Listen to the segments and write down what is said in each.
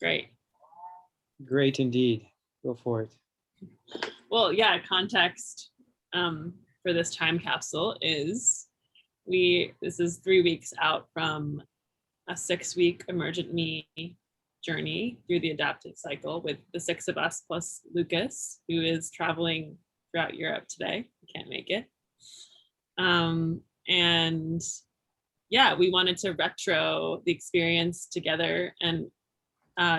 Great. Great indeed. Go for it. Well, yeah, context for this time capsule is this is 3 weeks out from a 6-week Emergent Me journey through the adaptive cycle with the 6 of us plus Lucas, who is traveling throughout Europe today. He can't make it. And yeah, we wanted to retro the experience together. And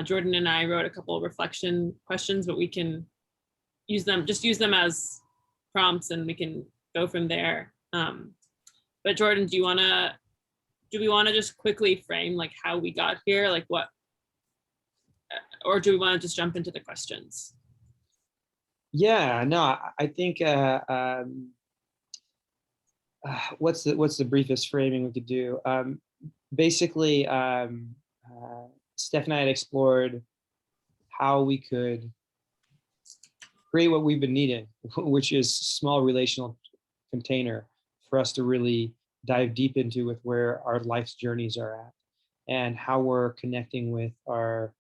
Jordan and I wrote a couple of reflection questions, but we can use them as prompts and we can go from there. But Jordan, do we want to just quickly frame like how we got here, like what, or do we want to just jump into the questions? Yeah, no, I think what's the briefest framing we could do? Basically, Steph and I had explored how we could create what we've been needing, which is small relational container for us to really dive deep into with where our life's journeys are at and how we're connecting with our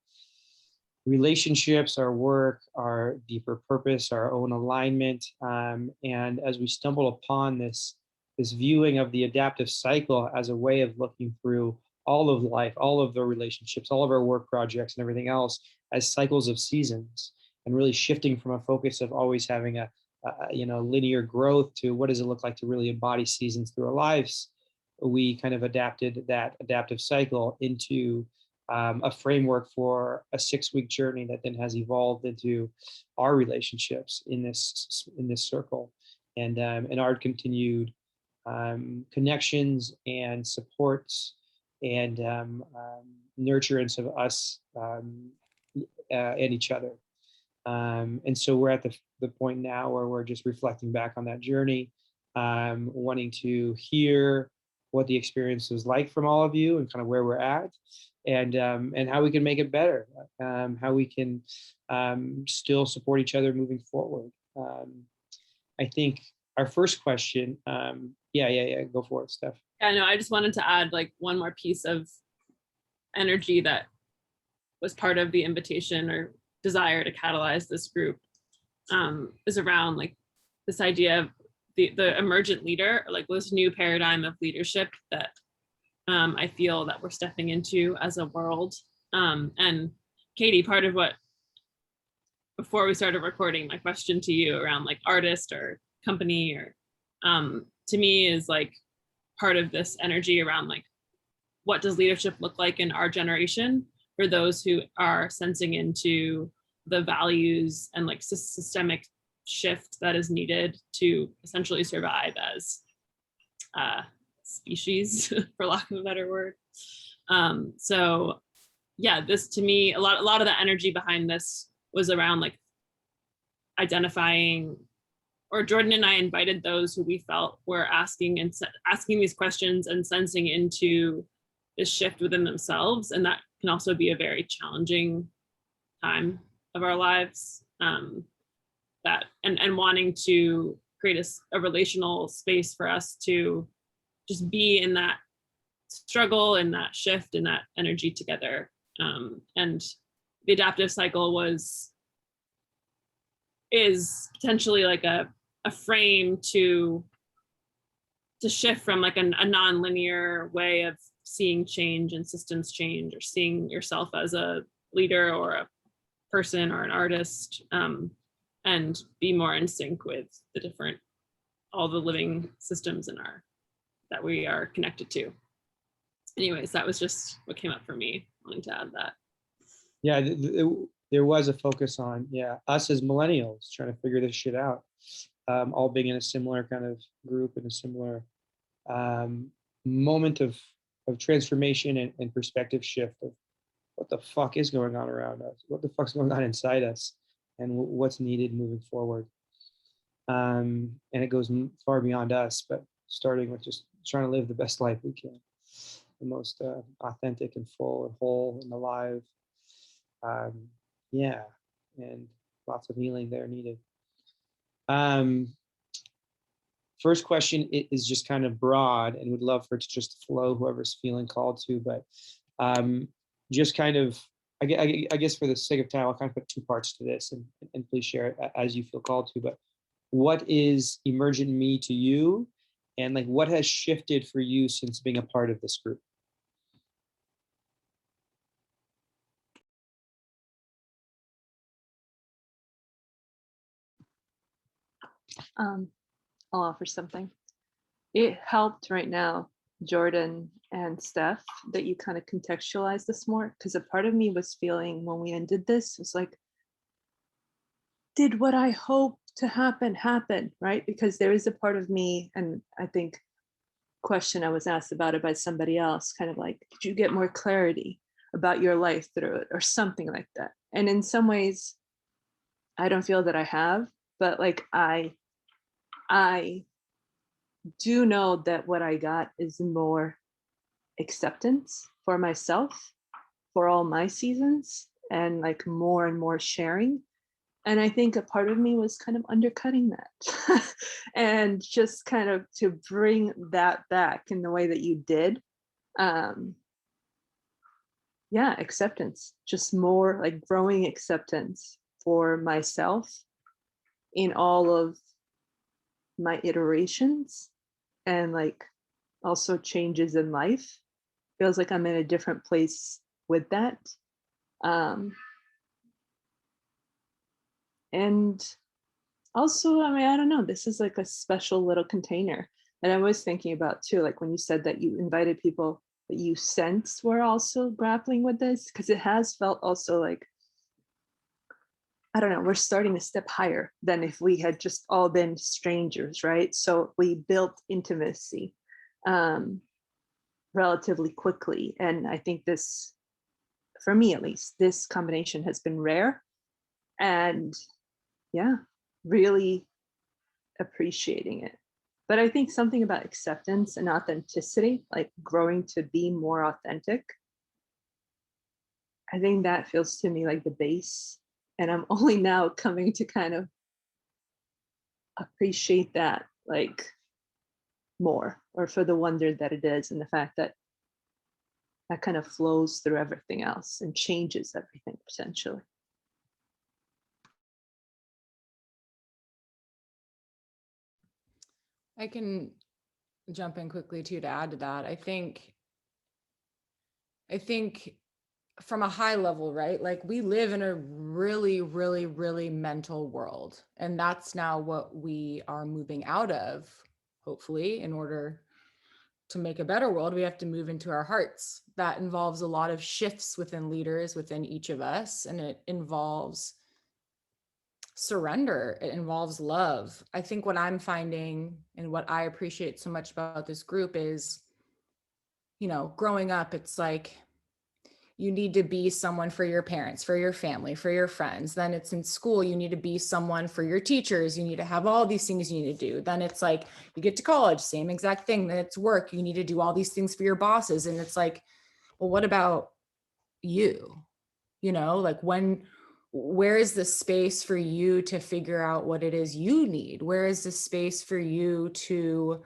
relationships, our work, our deeper purpose, our own alignment. And as we stumble upon this viewing of the adaptive cycle as a way of looking through all of life, all of the relationships, all of our work projects and everything else as cycles of seasons, and really shifting from a focus of always having a linear growth to what does it look like to really embody seasons through our lives. We kind of adapted that adaptive cycle into a framework for a 6-week journey that then has evolved into our relationships in this circle, and our continued connections and supports and nurturance of us and each other. And so we're at the point now where we're just reflecting back on that journey, wanting to hear what the experience was like from all of you and kind of where we're at, and how we can make it better, how we can still support each other moving forward. I think our first question, go for it, Steph. Yeah, no, I just wanted to add like one more piece of energy that was part of the invitation or desire to catalyze this group, is around like this idea of the emergent leader, or like this new paradigm of leadership that I feel that we're stepping into as a world. And Katie, part of what, before we started recording, my question to you around like artist or company or to me is like part of this energy around like what does leadership look like in our generation for those who are sensing into the values and like systemic shift that is needed to essentially survive as a species, for lack of a better word. So yeah, this to me, a lot of the energy behind this was around like identifying, or Jordan and I invited those who we felt were asking these questions and sensing into this shift within themselves. And that can also be a very challenging time of our lives, that and wanting to create a relational space for us to just be in that struggle and that shift and that energy together. And the adaptive cycle is potentially like a frame to shift from like a non-linear way of seeing change and systems change, or seeing yourself as a leader or a person or an artist, and be more in sync with all the living systems that we are connected to. Anyways, that was just what came up for me, wanting to add that. Yeah, there was a focus on us as millennials trying to figure this shit out, all being in a similar kind of group, in a similar moment of transformation and perspective shift of what the fuck is going on around us, what the fuck's going on inside us, and what's needed moving forward. And it goes far beyond us, but starting with just trying to live the best life we can, the most authentic and full and whole and alive. And lots of healing there needed. First question is just kind of broad, and would love for it to just flow, whoever's feeling called to, but just kind of I guess for the sake of time, I'll kind of put two parts to this, and please share it as you feel called to. But what is Emergent Me to you, and like what has shifted for you since being a part of this group? Um, I'll offer something. It helped right now, Jordan and Steph, that you kind of contextualize this more, because a part of me was feeling when we ended this was like, did what I hoped to happen, right? Because there is a part of me, and I think question I was asked about it by somebody else, kind of like, did you get more clarity about your life through it, or something like that? And in some ways, I don't feel that I have, but like I do know that what I got is more acceptance for myself, for all my seasons, and like more and more sharing. And I think a part of me was kind of undercutting that. And just kind of to bring that back in the way that you did. Um, yeah, acceptance, just more like growing acceptance for myself in all of my iterations, and like also changes in life. Feels like I'm in a different place with that. Um, and also, I mean, I don't know, this is like a special little container. And I was thinking about too, like when you said that you invited people that you sense were also grappling with this, because it has felt also like, I don't know, we're starting a step higher than if we had just all been strangers, right? So we built intimacy um, relatively quickly. And I think this, for me at least, this combination has been rare. And yeah, really appreciating it. But I think something about acceptance and authenticity, like growing to be more authentic, I think that feels to me like the base. And I'm only now coming to kind of appreciate that like more, or for the wonder that it is, and the fact that that kind of flows through everything else and changes everything potentially. I can jump in quickly too to add to that. I think from a high level, right? Like we live in a really, really, really mental world. And that's now what we are moving out of, hopefully, in order to make a better world, we have to move into our hearts. That involves a lot of shifts within leaders, within each of us, and it involves surrender. It involves love. I think what I'm finding and what I appreciate so much about this group is, growing up, it's like you need to be someone for your parents, for your family, for your friends. Then it's in school, you need to be someone for your teachers. You need to have all these things you need to do. Then it's like you get to college, same exact thing. Then it's work. You need to do all these things for your bosses. And it's like, well, what about you? Like where is the space for you to figure out what it is you need? Where is the space for you to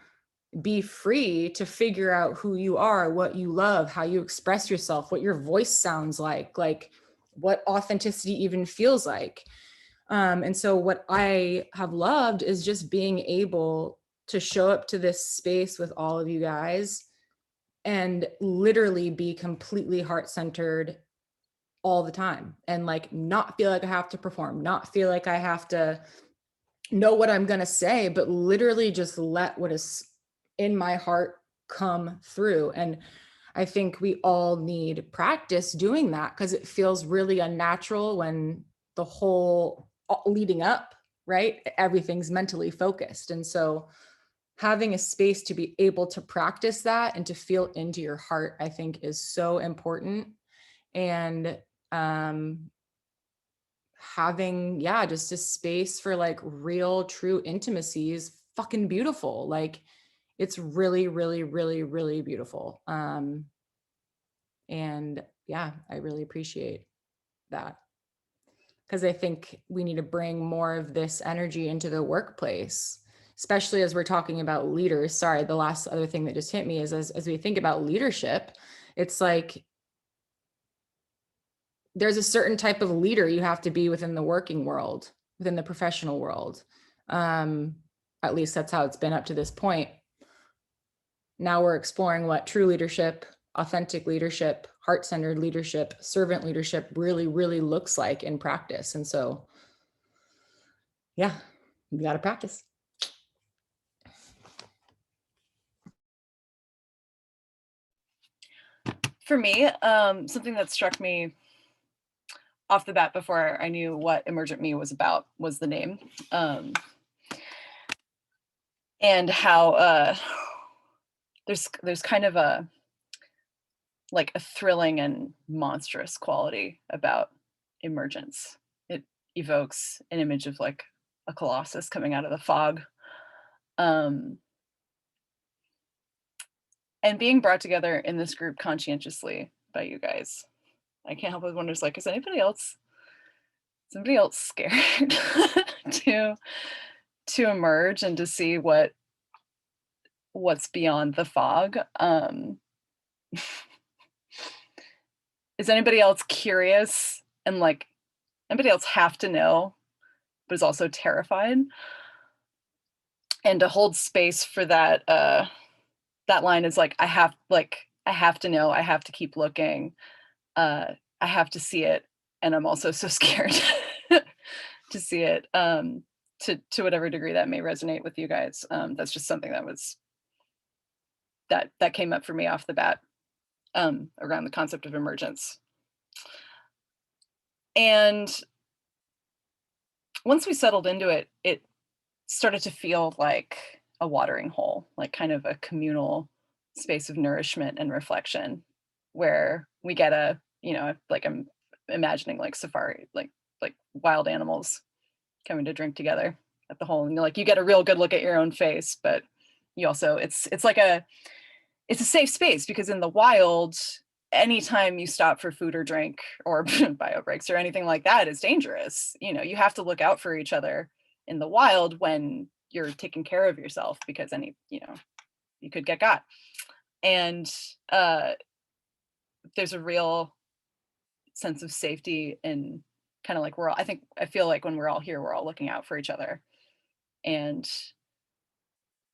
be free to figure out who you are, what you love, how you express yourself, what your voice sounds like what authenticity even feels like. And so what I have loved is just being able to show up to this space with all of you guys and literally be completely heart-centered all the time, and like not feel like I have to perform, not feel like I have to know what I'm going to say, but literally just let what is in my heart come through. And I think we all need practice doing that, because it feels really unnatural when the whole leading up, right? Everything's mentally focused. And so having a space to be able to practice that and to feel into your heart, I think is so important. And having, yeah, just a space for like real, true intimacy is fucking beautiful. Like it's really, really, really, really beautiful. And yeah, I really appreciate that, because I think we need to bring more of this energy into the workplace, especially as we're talking about leaders. Sorry, the last other thing that just hit me is as we think about leadership, it's like there's a certain type of leader you have to be within the working world, within the professional world. At least that's how it's been up to this point. Now we're exploring what true leadership, authentic leadership, heart-centered leadership, servant leadership really, really looks like in practice. And so, yeah, we got to practice. For me, something that struck me off the bat before I knew what Emergent Me was about was the name. And how there's kind of a like a thrilling and monstrous quality about emergence. It evokes an image of like a colossus coming out of the fog. And being brought together in this group conscientiously by you guys, I can't help but wonder, like, is anybody else scared to emerge and to see what's beyond the fog? Is anybody else curious and like anybody else have to know, but is also terrified? And to hold space for that, that line is like, I have to know, I have to keep looking, I have to see it, and I'm also so scared to see it. To whatever degree that may resonate with you guys, that's just something that came up for me off the bat around the concept of emergence. And once we settled into it, it started to feel like a watering hole, like kind of a communal space of nourishment and reflection, where we get a, like I'm imagining like safari, like wild animals coming to drink together at the hole, and like you get a real good look at your own face, but you also it's a safe space, because in the wild, anytime you stop for food or drink or bio breaks or anything like that is dangerous. You have to look out for each other in the wild when you're taking care of yourself, because you could get got. And there's a real sense of safety in kind of like I feel like when we're all here, we're all looking out for each other. And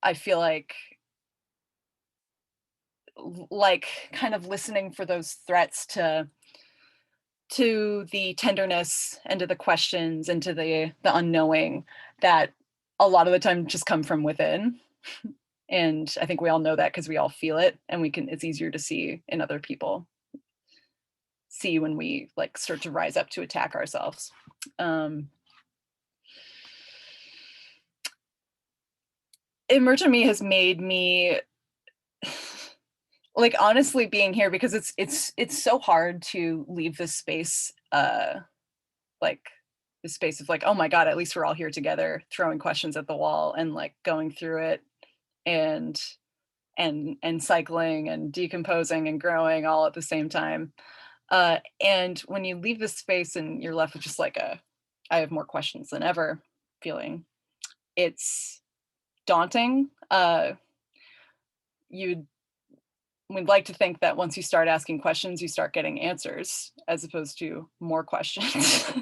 I feel like kind of listening for those threats to the tenderness and to the questions and to the unknowing that a lot of the time just come from within. And I think we all know that because we all feel it, and it's easier to see in other people, see when we like start to rise up to attack ourselves. Emergent Me has made me like honestly being here, because it's so hard to leave this space, like the space of like, oh my God, at least we're all here together, throwing questions at the wall and like going through it and cycling and decomposing and growing all at the same time. And when you leave this space and you're left with just like I have more questions than ever feeling, it's daunting. We'd like to think that once you start asking questions, you start getting answers as opposed to more questions.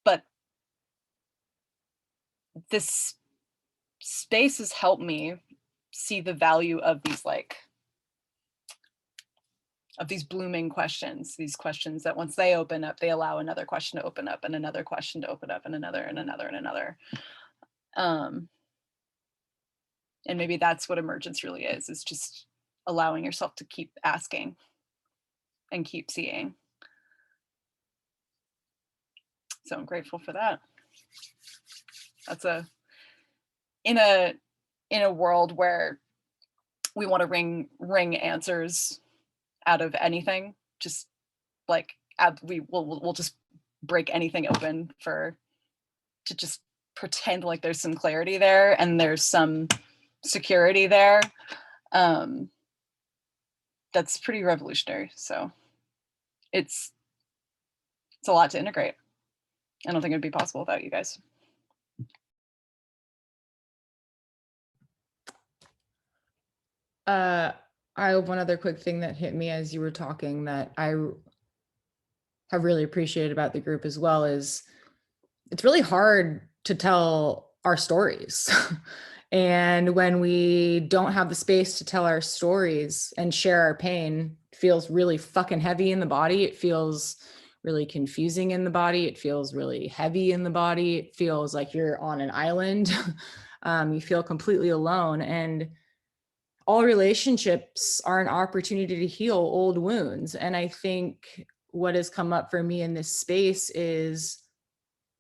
But this space has helped me see the value of these blooming questions, these questions that once they open up, they allow another question to open up and another question to open up and another and another and another. And maybe that's what emergence really is just allowing yourself to keep asking and keep seeing. So I'm grateful for that. That's in a world where we want to wring answers out of anything, just like we'll just break anything open to just pretend like there's some clarity there and there's some security there. That's pretty revolutionary. So it's a lot to integrate. I don't think it'd be possible without you guys. I have one other quick thing that hit me as you were talking that I have really appreciated about the group as well is it's really hard to tell our stories. And when we don't have the space to tell our stories and share our pain, it feels really fucking heavy in the body. It feels really confusing in the body. It feels really heavy in the body. It feels like you're on an island. You feel completely alone. And all relationships are an opportunity to heal old wounds. And I think what has come up for me in this space is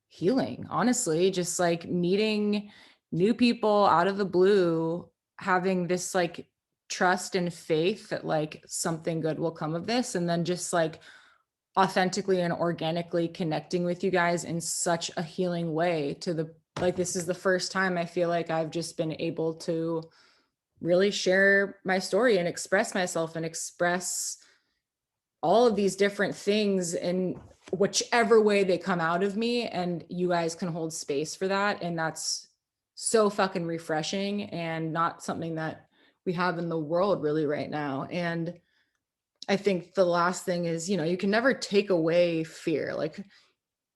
healing, honestly, just like meeting new people out of the blue, having this like trust and faith that like something good will come of this. And then just like authentically and organically connecting with you guys in such a healing way to the, like, this is the first time I feel like I've just been able to really share my story and express myself and express all of these different things in whichever way they come out of me, and you guys can hold space for that. And that's so fucking refreshing and not something that we have in the world really right now. And I think the last thing is, you know, you can never take away fear. Like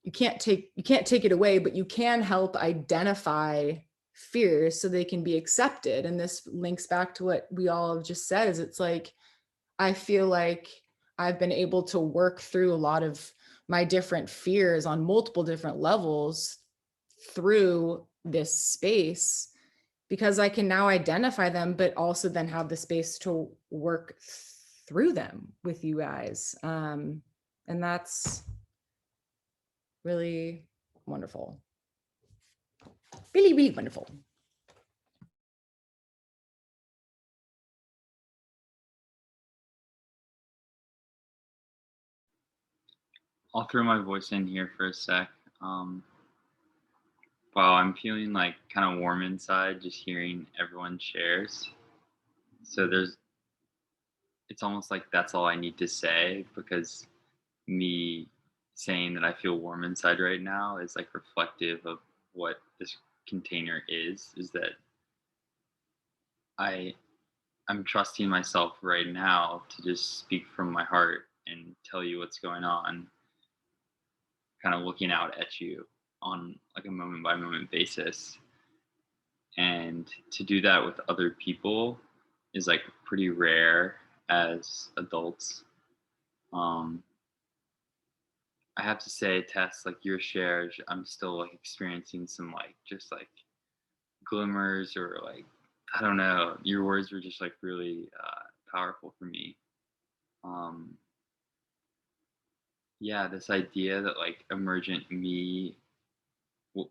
you can't take it away, but you can help identify fears so they can be accepted. And this links back to what we all have just said, is it's like I feel like I've been able to work through a lot of my different fears on multiple different levels through this space because I can now identify them, but also then have the space to work through them with you guys. And that's really wonderful. Really, really wonderful. I'll throw my voice in here for a sec. Wow, I'm feeling like kind of warm inside just hearing everyone shares. So it's almost like that's all I need to say because me saying that I feel warm inside right now is like reflective of what this container is that I I'm trusting myself right now to just speak from my heart and tell you what's going on, kind of looking out at you on like a moment by moment basis. And to do that with other people is like pretty rare as adults. Um, I have to say, Tess, like your shares, I'm still like experiencing some like just like glimmers or like I don't know. Your words were just like really powerful for me. Um, yeah, this idea that like emergent me,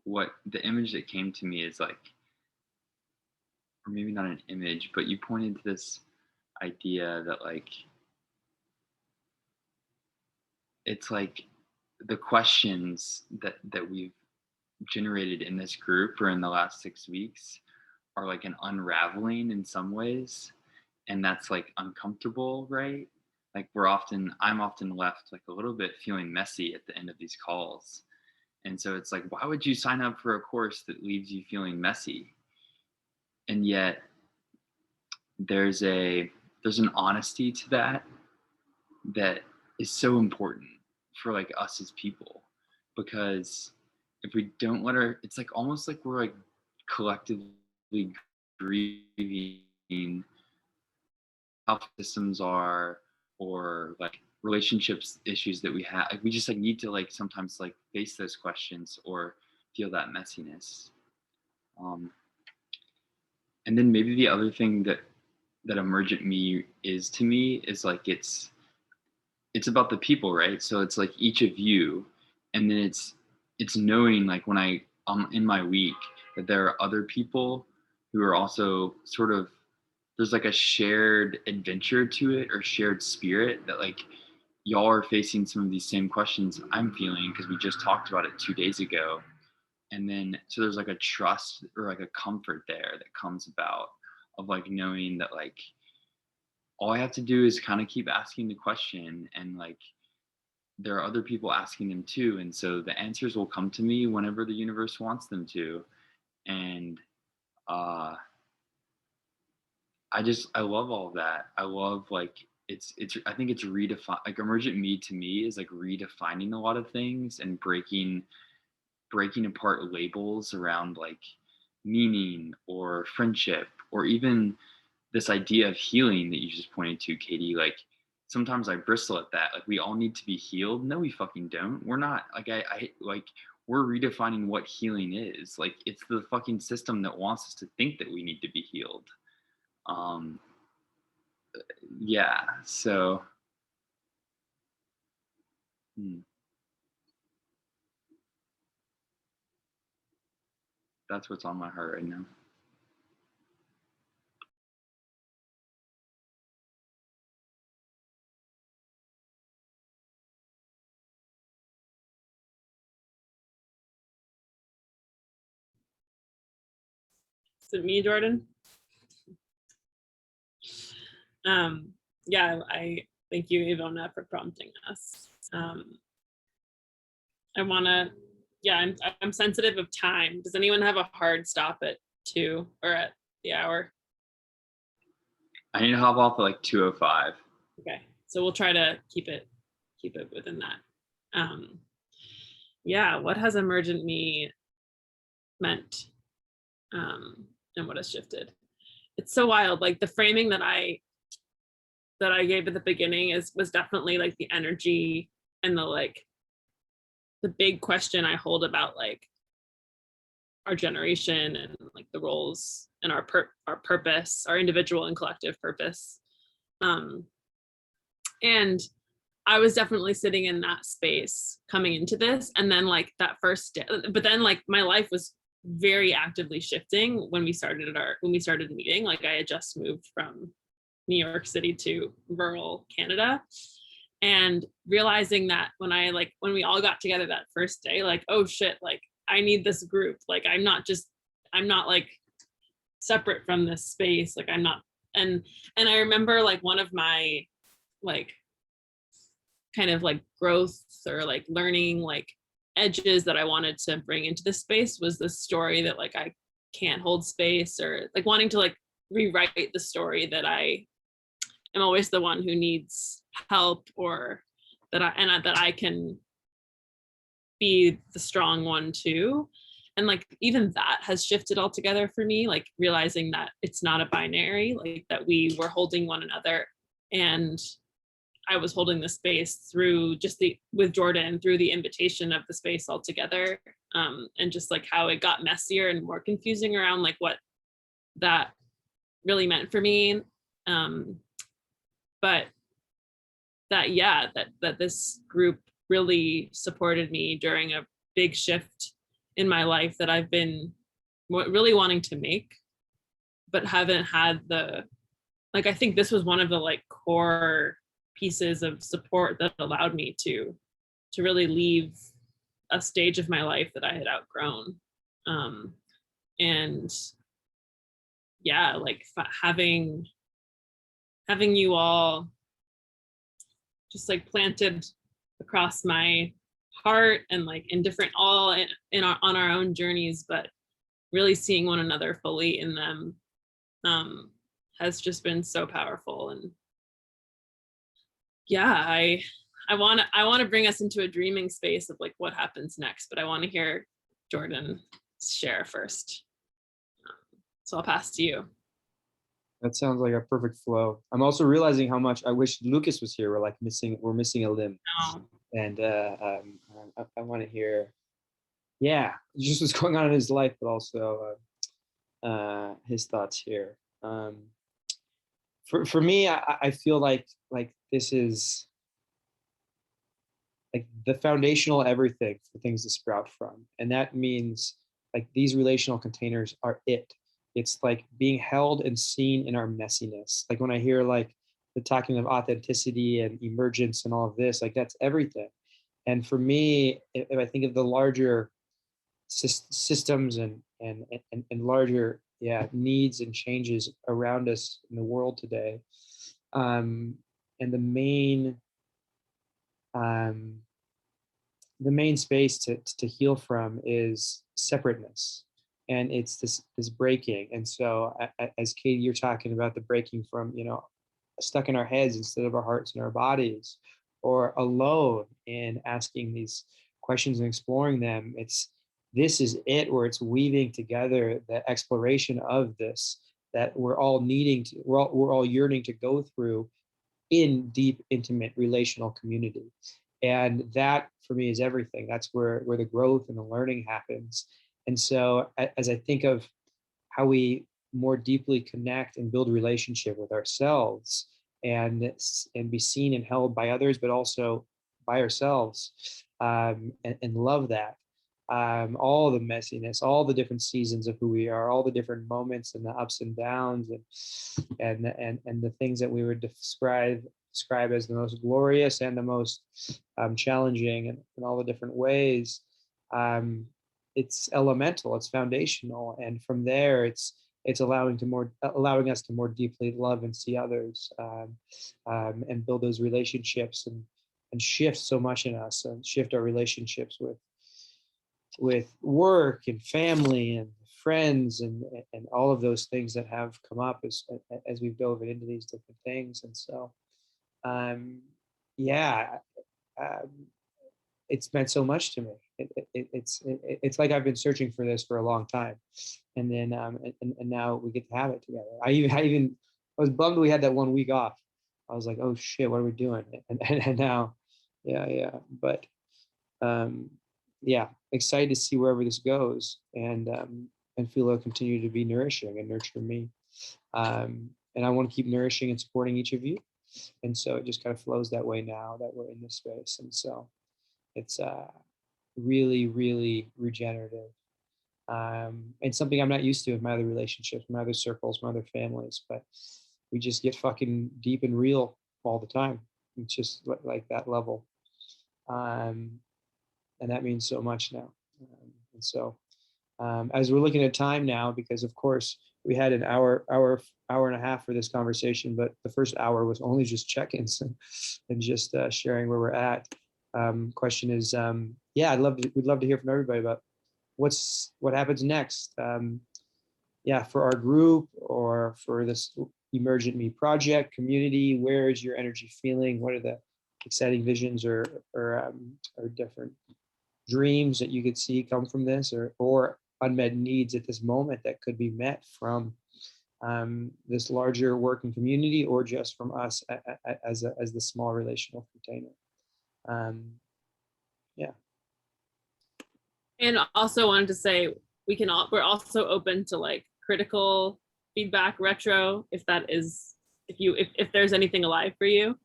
what the image that came to me is like, or maybe not an image, but you pointed to this idea that like it's like the questions that we've generated in this group or in the last 6 weeks are like an unraveling in some ways, and that's like uncomfortable, right? Like I'm often left like a little bit feeling messy at the end of these calls, and so it's like, why would you sign up for a course that leaves you feeling messy? And yet there's an honesty to that is so important for like us as people, because if we don't let our, it's like almost like we're like collectively grieving how systems are, or like relationships issues that we have, like we just like need to like sometimes like face those questions or feel that messiness. um and then maybe the other thing that emergent me is to me is like it's about the people, right? So it's like each of you, and then it's knowing like when I'm in my week that there are other people who are also sort of, there's like a shared adventure to it or shared spirit that like y'all are facing some of these same questions I'm feeling because we just talked about it 2 days ago. And then so there's like a trust or like a comfort there that comes about of like knowing that like all I have to do is kind of keep asking the question, and like there are other people asking them too, and so the answers will come to me whenever the universe wants them to. And uh I love all of that. I love like it's I think it's redefine like emergent me to me is like redefining a lot of things and breaking apart labels around like meaning or friendship or even this idea of healing that you just pointed to, Katie. Like sometimes I bristle at that. Like we all need to be healed. No, we fucking don't. We're not. Like I like we're redefining what healing is. Like it's the fucking system that wants us to think that we need to be healed. Um, yeah. So hmm, that's what's on my heart right now. Is it me, Jordan? Um, yeah, I thank you, Ivona, for prompting us. I want to, yeah, I'm sensitive of time. Does anyone have a hard stop at 2 or at the hour? I need to hop off at like 2:05. Okay, so we'll try to keep it within that. Yeah, what has emergent me meant, and what has shifted? It's so wild. Like the framing that I gave at the beginning was definitely like the energy and the big question I hold about like our generation and like the roles and our purpose, our individual and collective purpose. And I was definitely sitting in that space coming into this. And then like that first day, but then like my life was very actively shifting when we started meeting. Like I had just moved from New York City to rural Canada, and realizing that when we all got together that first day, like, oh shit, like I need this group. Like I'm not like separate from this space. Like I'm not, and I remember like one of my like kind of like growth or like learning like edges that I wanted to bring into this space was the story that like I can't hold space, or like wanting to like rewrite the story that I am always the one who needs help, or that I can be the strong one too. And like even that has shifted altogether for me, like realizing that it's not a binary, like that we were holding one another, and I was holding the space through with Jordan, through the invitation of the space altogether, and just like how it got messier and more confusing around like what that really meant for me. But that this group really supported me during a big shift in my life that I've been really wanting to make, but haven't had I think this was one of the like core pieces of support that allowed me to really leave a stage of my life that I had outgrown. And yeah, like having you all just like planted across my heart and like in different all on our own journeys, but really seeing one another fully in them has just been so powerful. And yeah, I want to bring us into a dreaming space of like what happens next, but I want to hear Jordan share first. So I'll pass to you. That sounds like a perfect flow. I'm also realizing how much I wish Lucas was here. We're missing a limb. Oh. And I want to hear, yeah, just what's going on in his life, but also his thoughts here. For me, I feel like this is like the foundational everything for things to sprout from, and that means like these relational containers are it. It's like being held and seen in our messiness. Like when I hear like the talking of authenticity and emergence and all of this, like that's everything. And for me, if I think of the larger systems and larger needs and changes around us in the world today, and the main space to heal from is separateness. and it's this breaking. And so as Katie, you're talking about the breaking from, stuck in our heads instead of our hearts and our bodies, or alone in asking these questions and exploring them. This is it, where it's weaving together the exploration of this that we're all we're all yearning to go through in deep, intimate relational community. And that for me is everything. That's where the growth and the learning happens. And so as I think of how we more deeply connect and build a relationship with ourselves, and be seen and held by others, but also by ourselves, and love that, all the messiness, all the different seasons of who we are, all the different moments and the ups and downs, and the things that we would describe as the most glorious and the most challenging, in all the different ways. It's elemental, it's foundational, and from there it's allowing us to more deeply love and see others, and build those relationships, and shift so much in us, and shift our relationships with work and family and friends, and all of those things that have come up as we've dove into these different things. And so yeah, it's meant so much to me. It's like I've been searching for this for a long time, and then and now we get to have it together. I was bummed we had that 1 week off. I was like, oh shit, what are we doing? And now, yeah. But yeah, excited to see wherever this goes, and feel it'll continue to be nourishing and nurture me. And I want to keep nourishing and supporting each of you. And so it just kind of flows that way now that we're in this space. And so it's really, really regenerative, and something I'm not used to in my other relationships, my other circles, my other families. But we just get fucking deep and real all the time. It's just like that level, and that means so much now. And so as we're looking at time now, because of course we had an hour and a half for this conversation, but the first hour was only just check-ins and just sharing where we're at. Question is, yeah, we'd love to hear from everybody about what happens next. Yeah, for our group or for this Emergent Me project community. Where is your energy feeling? What are the exciting visions or different dreams that you could see come from this, or unmet needs at this moment that could be met from this larger working community, or just from us as the small relational container. Yeah. And also wanted to say we're also open to like critical feedback, retro, if there's anything alive for you.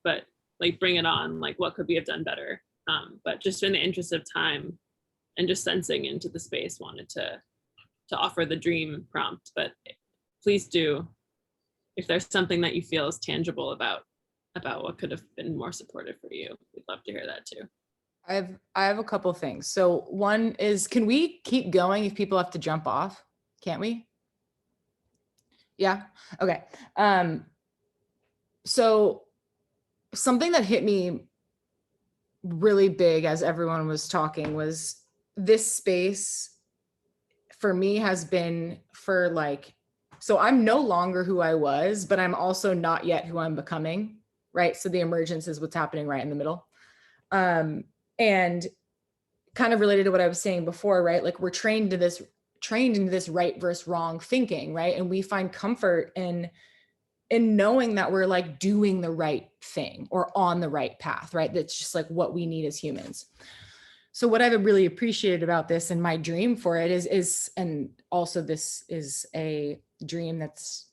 But like bring it on, like what could we have done better? But just in the interest of time and just sensing into the space, wanted to offer the dream prompt. But please do, if there's something that you feel is tangible about what could have been more supportive for you, we'd love to hear that too. I have a couple things. So one is, can we keep going if people have to jump off? Can't we? Yeah. Okay. So something that hit me really big as everyone was talking was this space for me has been for like, so I'm no longer who I was, but I'm also not yet who I'm becoming, right? So the emergence is what's happening right in the middle. And kind of related to what I was saying before, right? Like we're trained into this right versus wrong thinking, right? And we find comfort in knowing that we're like doing the right thing or on the right path, right? That's just like what we need as humans. So what I've really appreciated about this, and my dream for it is, and also this is a dream that's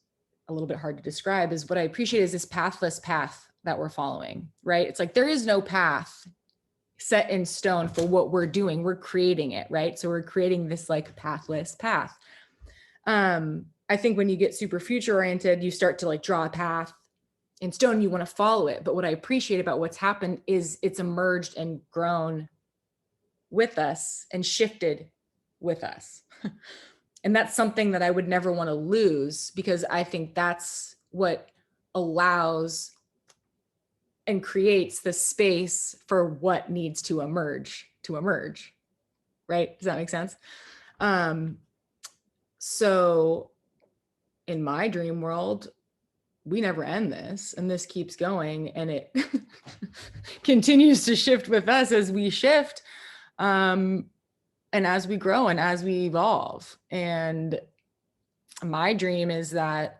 a little bit hard to describe, is what I appreciate is this pathless path that we're following, right? It's like there is no path set in stone for what we're doing. We're creating it, right? So we're creating this like pathless path. I think when you get super future oriented, you start to like draw a path in stone, you want to follow it. But what I appreciate about what's happened is it's emerged and grown with us and shifted with us. And that's something that I would never want to lose, because I think that's what allows and creates the space for what needs to emerge, right? Does that make sense? So in my dream world, we never end this, and this keeps going, and it continues to shift with us as we shift, and as we grow and as we evolve. And my dream is that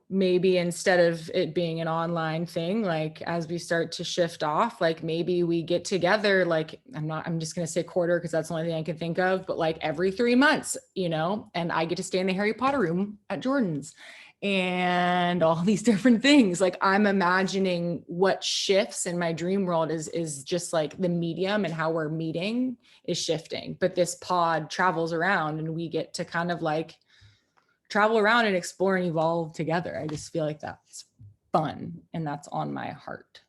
maybe instead of it being an online thing, like as we start to shift off, like maybe we get together, like I'm just going to say quarter because that's the only thing I can think of, but like every 3 months, you know, and I get to stay in the Harry Potter room at Jordan's and all these different things. Like I'm imagining what shifts in my dream world is just like the medium and how we're meeting is shifting, but this pod travels around and we get to kind of like travel around and explore and evolve together. I just feel like that's fun and that's on my heart.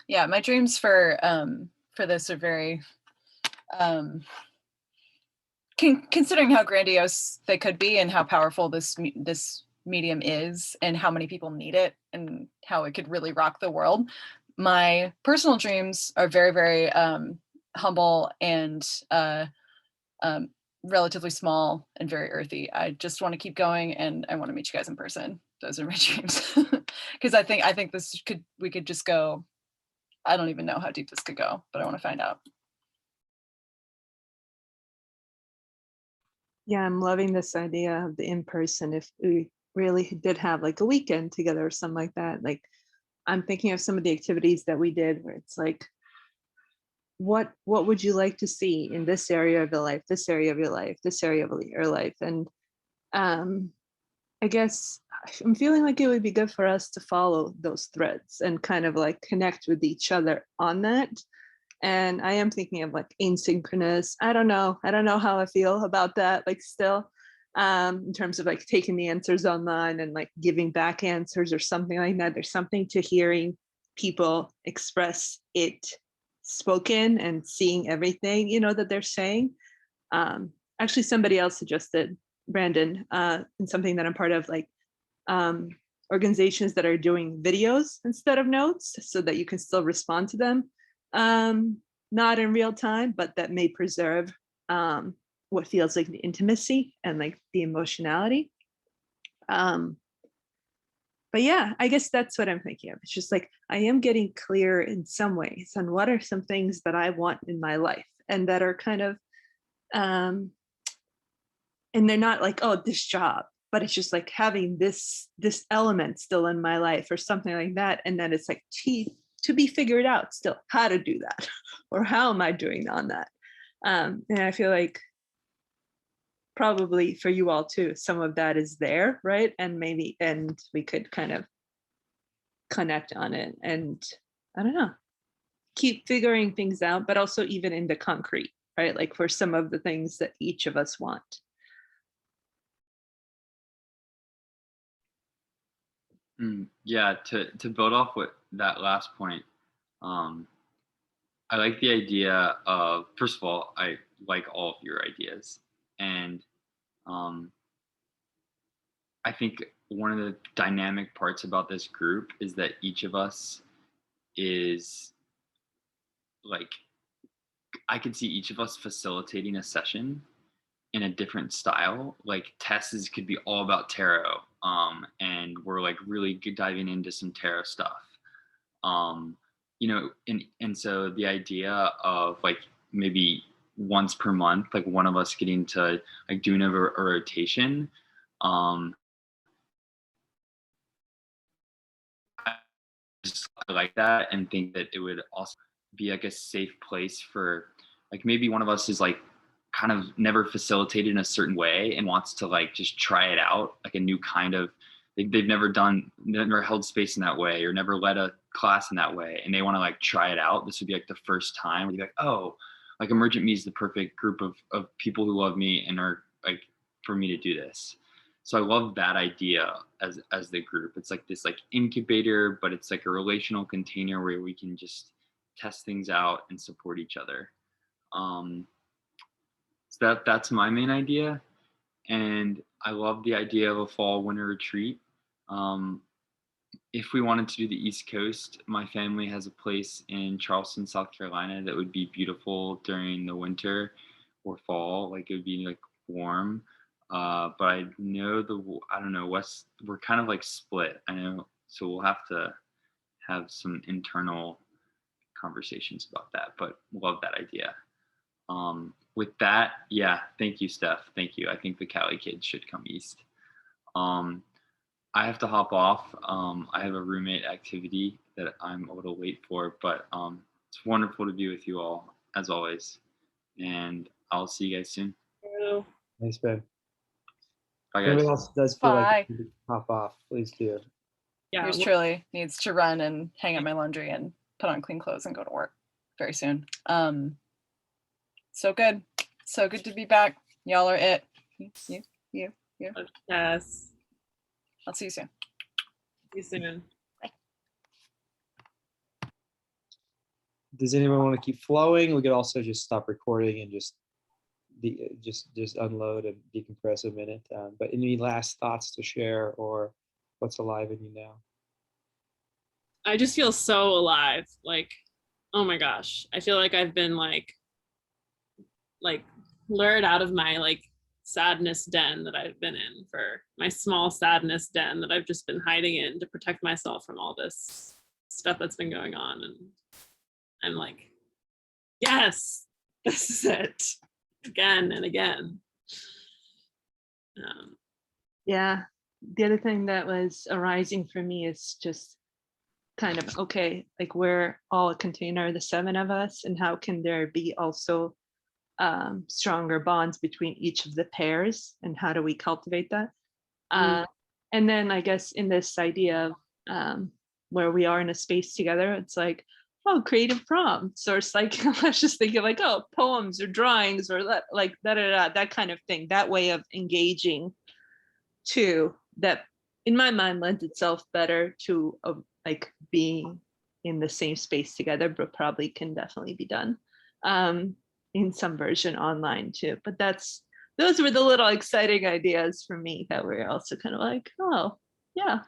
Yeah, my dreams for this are very considering how grandiose they could be and how powerful this medium is and how many people need it and how it could really rock the world. My personal dreams are very, very humble and relatively small and very earthy. I just want to keep going and I want to meet you guys in person. Those are my dreams. Because I think we could just go. I don't even know how deep this could go, but I want to find out. Yeah, I'm loving this idea of the in-person. If we really did have like a weekend together or something like that, like I'm thinking of some of the activities that we did where it's like, what would you like to see in this area of your life, this area of your life, this area of your life? And I guess I'm feeling like it would be good for us to follow those threads and kind of like connect with each other on that. And I am thinking of like asynchronous. I don't know how I feel about that, like still, in terms of like taking the answers online and like giving back answers or something like that. There's something to hearing people express it spoken and seeing everything, you know, that they're saying. Actually, somebody else suggested, Brandon, and something that I'm part of, like organizations that are doing videos instead of notes so that you can still respond to them. Not in real time, but that may preserve what feels like the intimacy and like the emotionality. But yeah, I guess that's what I'm thinking of. It's just like I am getting clear in some ways on what are some things that I want in my life and that are kind of and they're not like, oh, this job, but it's just like having this element still in my life or something like that. And then it's like to be figured out still how to do that or how am I doing on that. And I feel like probably for you all too, some of that is there, right? And we could kind of connect on it and I don't know, keep figuring things out, but also even in the concrete, right? Like for some of the things that each of us want. Yeah, to build off what that last point, I like the idea of, first of all, I like all of your ideas. And I think one of the dynamic parts about this group is that each of us is like, I could see each of us facilitating a session in a different style. Like Tess's could be all about tarot, and we're like really diving into some tarot stuff. You know, and so the idea of like maybe once per month, like one of us getting to like doing a rotation. I like that and think that it would also be like a safe place for like maybe one of us is like kind of never facilitated in a certain way and wants to like just try it out, like a new kind of they've never held space in that way or never led a class in that way and they want to like try it out. This would be like the first time where you're like, oh, like Emergent Me is the perfect group of people who love me and are like for me to do this. So I love that idea as the group. It's like this like incubator, but it's like a relational container where we can just test things out and support each other. So that's my main idea. And I love the idea of a fall winter retreat. if we wanted to do the East Coast, my family has a place in Charleston, South Carolina that would be beautiful during the winter or fall. Like it would be like warm. But I know I don't know, West, we're kind of like split. I know, so we'll have to have some internal conversations about that, but love that idea. With that, yeah, thank you, Steph. Thank you. I think the Cali kids should come east. I have to hop off. I have a roommate activity that I'm a little late for, but it's wonderful to be with you all as always. And I'll see you guys soon. Thanks, Ben. Bye, If anyone guys. else does feel like Bye. they need to hop off, please do. Yeah. Yours truly needs to run and hang up my laundry and put on clean clothes and go to work very soon. So good. So good to be back. Y'all are it. You. Yes. I'll see you soon. See you soon. Does anyone want to keep flowing? We could also just stop recording and just unload and decompress a minute. But any last thoughts to share, or what's alive in you now? I just feel so alive. Like, oh my gosh. I feel like I've been like lured out of my like sadness den that I've been in, for my small sadness den that I've just been hiding in to protect myself from all this stuff that's been going on. And I'm like, yes, this is it, again and again. Yeah. The other thing that was arising for me is just kind of, okay, like we're all a container, the 7 of us, and how can there be also stronger bonds between each of the pairs, and how do we cultivate that? And then I guess in this idea of where we are in a space together, it's like, oh, creative prompts, or it's like, let's just think of like, oh, poems or drawings, or that kind of thing, that way of engaging too, that in my mind lends itself better to like being in the same space together, but probably can definitely be done in some version online too. But those were the little exciting ideas for me that were also kind of like, oh yeah.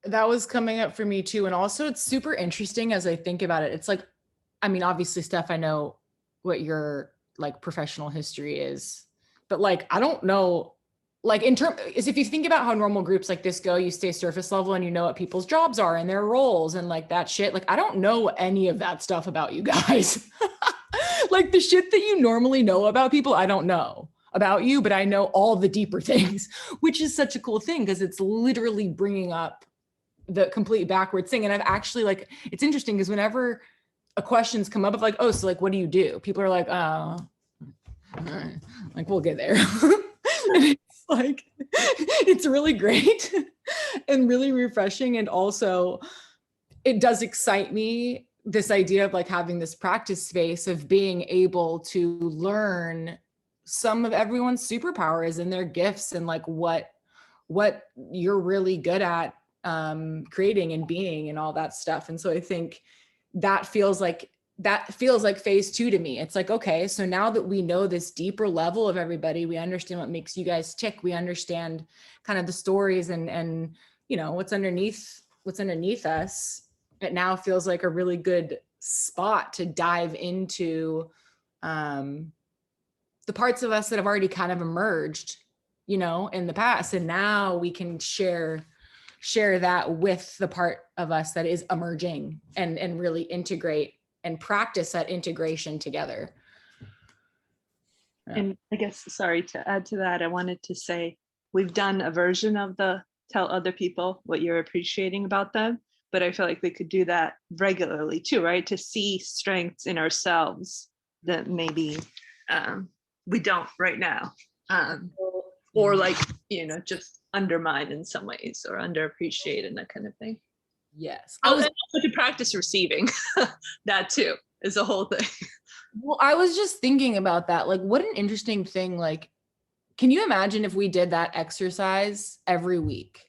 That was coming up for me too. And also it's super interesting as I think about it. It's like, I mean, obviously, Steph, I know what your like professional history is, but like, I don't know, like in terms is if you think about how normal groups like this go, you stay surface level and you know what people's jobs are and their roles and like that shit. Like, I don't know any of that stuff about you guys. Like the shit that you normally know about people, I don't know about you, but I know all the deeper things, which is such a cool thing because it's literally bringing up the complete backwards thing. And I've actually like, it's interesting because whenever a questions come up of like, oh, so like, what do you do? People are like, oh, like we'll get there. And it's like, it's really great and really refreshing. And also it does excite me, this idea of like having this practice space of being able to learn some of everyone's superpowers and their gifts and like what you're really good at creating and being and all that stuff. And so I think that feels like phase 2 to me. It's like, okay, so now that we know this deeper level of everybody, we understand what makes you guys tick. We understand kind of the stories and you know, what's underneath us. It now feels like a really good spot to dive into the parts of us that have already kind of emerged, you know, in the past. And now we can share that with the part of us that is emerging and really integrate and practice that integration together. Yeah. And I guess, sorry, to add to that, I wanted to say, we've done a version of the tell other people what you're appreciating about them, but I feel like we could do that regularly too, right? To see strengths in ourselves that maybe we don't right now. Or like, you know, just undermine in some ways or underappreciate and that kind of thing. Yes. I was also to practice receiving that too is a whole thing. Well, I was just thinking about that. Like, what an interesting thing. Like, can you imagine if we did that exercise every week?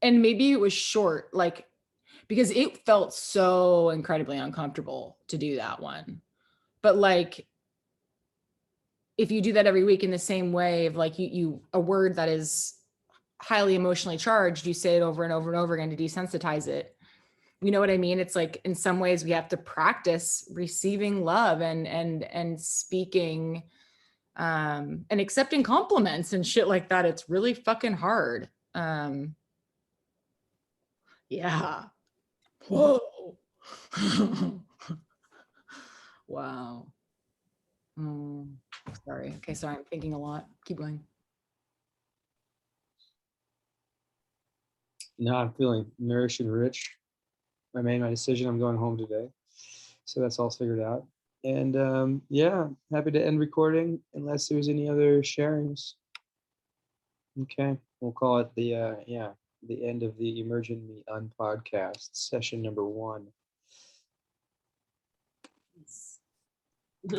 And maybe it was short, like, because it felt so incredibly uncomfortable to do that one. But like, if you do that every week in the same way of like you a word that is highly emotionally charged, you say it over and over and over again to desensitize it. You know what I mean? It's like in some ways we have to practice receiving love and speaking and accepting compliments and shit like that. It's really fucking hard. Yeah. Whoa. Wow. Sorry. Okay, sorry. I'm thinking a lot. Keep going. No, I'm feeling nourished and rich. I made my decision. I'm going home today. So that's all figured out. And yeah, happy to end recording unless there's any other sharings. Okay, we'll call it the end of the Emergent Me podcast, session number 1.